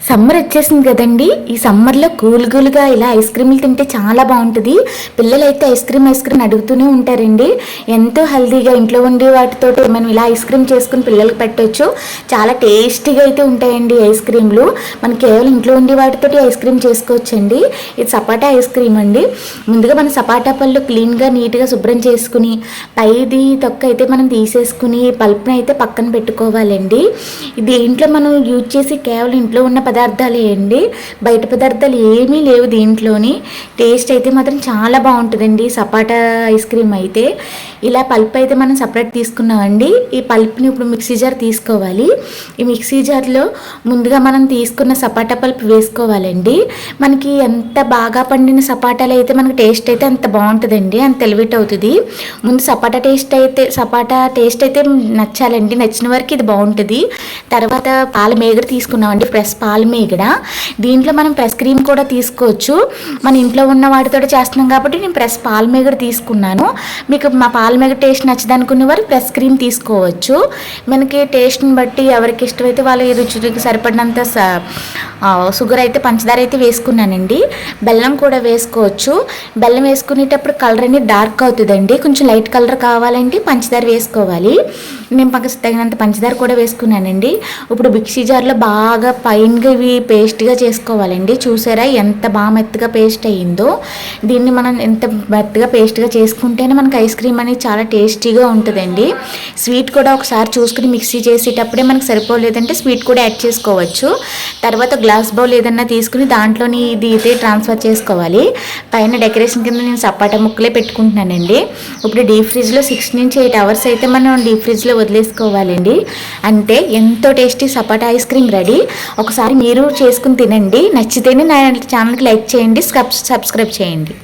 Summer వచ్చేసింది కదండి. ఈ సమ్మర్లో కూల్గా ఇలా ఐస్ క్రీమ్లు తింటే చాలా బాగుంటుంది. పిల్లలైతే ఐస్ క్రీమ్ అడుగుతూనే ఉంటారండి. ఎంతో హెల్తీగా ఇంట్లో ఉండే వాటితో మనం ఇలా ఐస్ క్రీమ్ చేసుకుని పిల్లలకి పెట్టవచ్చు. చాలా టేస్టీగా అయితే ఉంటాయండి ఐస్ క్రీమ్లు. మనం కేవలం ఇంట్లో ఉండే వాటితో ఐస్ క్రీమ్ చేసుకోవచ్చండి. ఇది సపాటా ఐస్ క్రీమ్ అండి. ముందుగా మనం సపాటా పళ్ళు క్లీన్గా నీట్గా శుభ్రం చేసుకుని పైది తొక్క అయితే మనం తీసేసుకుని పల్ప్ని అయితే పక్కన పెట్టుకోవాలండి. దీంట్లో మనం యూజ్ చేసి కేవలం ఇంట్లో ఉన్న పదార్థాలు వేయండి. బయట పదార్థాలు ఏమీ లేవు దీంట్లోని. టేస్ట్ అయితే మాత్రం చాలా బాగుంటుందండి సపాటా ఐస్ క్రీమ్ అయితే. ఇలా పల్ప్ అయితే మనం సపరేట్ తీసుకున్నామండి. ఈ పల్ప్ని ఇప్పుడు మిక్సీ జార్ తీసుకోవాలి. ఈ మిక్సీ జార్లో ముందుగా మనం తీసుకున్న సపాటా పల్ప్ వేసుకోవాలండి. మనకి ఎంత బాగా పండిన సపాటాలు అయితే మనకి టేస్ట్ అయితే అంత బాగుంటుందండి, అంత ఎలివేట్ అవుతుంది. ముందు సపాటా టేస్ట్ అయితే నచ్చాలండి. నచ్చిన వరకు ఇది బాగుంటుంది. తర్వాత పాల మేగడ తీసుకున్నామండి, ఫ్రెష్ పాల మేగడ. దీంట్లో మనం ఫ్రెష్ క్రీమ్ కూడా తీసుకోవచ్చు. మన ఇంట్లో ఉన్న వాటితో చేస్తున్నాం కాబట్టి నేను ఫ్రెష్ పాల మేగడ తీసుకున్నాను. మీకు మా పాల మేగడ టేస్ట్ నచ్చదు అనుకునే వారు ఫ్రెష్ క్రీమ్ తీసుకోవచ్చు. మనకి టేస్ట్ని బట్టి ఎవరికి ఇష్టమైతే వాళ్ళ రుచికి సరిపడినంత షుగర్ అయితే పంచదార అయితే వేసుకున్నానండి. బెల్లం కూడా వేసుకోవచ్చు. బెల్లం వేసుకునేటప్పుడు కలర్ అనేది డార్క్ అవుతుందండి. కొంచెం లైట్ కలర్ కావాలంటే పంచదార వేసుకోవాలి. నేను తగినంత పంచదార కూడా వేసుకున్నానండి. ఇప్పుడు మిక్సీ జార్లో బాగా పైన్గా ఇవి పేస్ట్గా చేసుకోవాలండి. చూసారా ఎంత బాగా మెత్తగా పేస్ట్ అయ్యిందో. దీన్ని మనం ఎంత మెత్తగా పేస్ట్గా చేసుకుంటేనే మనకి ఐస్ క్రీమ్ అనేది చాలా టేస్టీగా ఉంటుందండి. స్వీట్ కూడా ఒకసారి చూసుకుని మిక్సీ చేసేటప్పుడే మనకు సరిపోలేదంటే స్వీట్ కూడా యాడ్ చేసుకోవచ్చు. తర్వాత గ్లాస్ బౌల్ ఏదన్నా తీసుకుని దాంట్లోని ఇది అయితే ట్రాన్స్ఫర్ చేసుకోవాలి. పైన డెకరేషన్ కింద నేను సపాటా ముక్కలే పెట్టుకుంటున్నానండి. ఇప్పుడు డీప్ ఫ్రిడ్జ్లో 6 నుంచి 8 అవర్స్ అయితే మనం డీప్ ఫ్రిడ్జ్లో వదిలేసుకోవాలండి. అంటే ఎంతో టేస్టీ సపాటా ఐస్ క్రీమ్ రెడీ. ఒకసారి మీరు చేసుకుని తినండి. నచ్చితేనే నా ఛానల్కి లైక్ చేయండి, సబ్స్క్రైబ్ చేయండి.